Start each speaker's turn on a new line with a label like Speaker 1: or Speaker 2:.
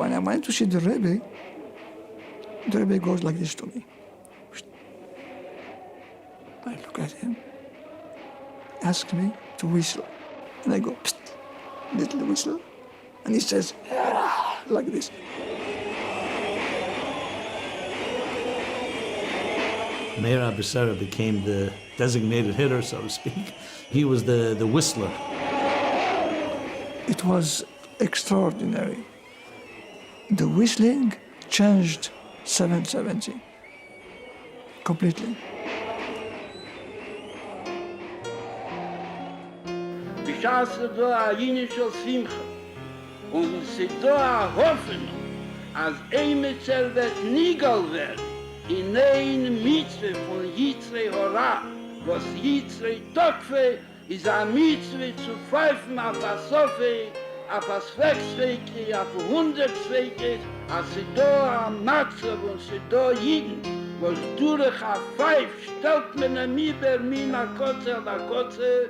Speaker 1: when I went to see the Rebbe goes like this to me. I look at him, asks me to whistle. And I go, psst, little whistle. And he says, "Ah," like this.
Speaker 2: Meir Abisera became the designated hitter, so to speak. He was the whistler.
Speaker 1: It was extraordinary. The whistling changed 770 completely.
Speaker 3: Bischasse do a initial simcha. Und sie do a hoffen, als Emetzel wird Nigel wird, in ein Mitzwe von Yitzrei Hora, was Yitzrei Tokfe ist a Mitzwe zu pfeifen auf a Sofe, auf a Zweckswege, auf a Hundertswege, als sie do a Matze und sie do Jiden, was durch a Pfeif stellt man a Miber, min a Kotze,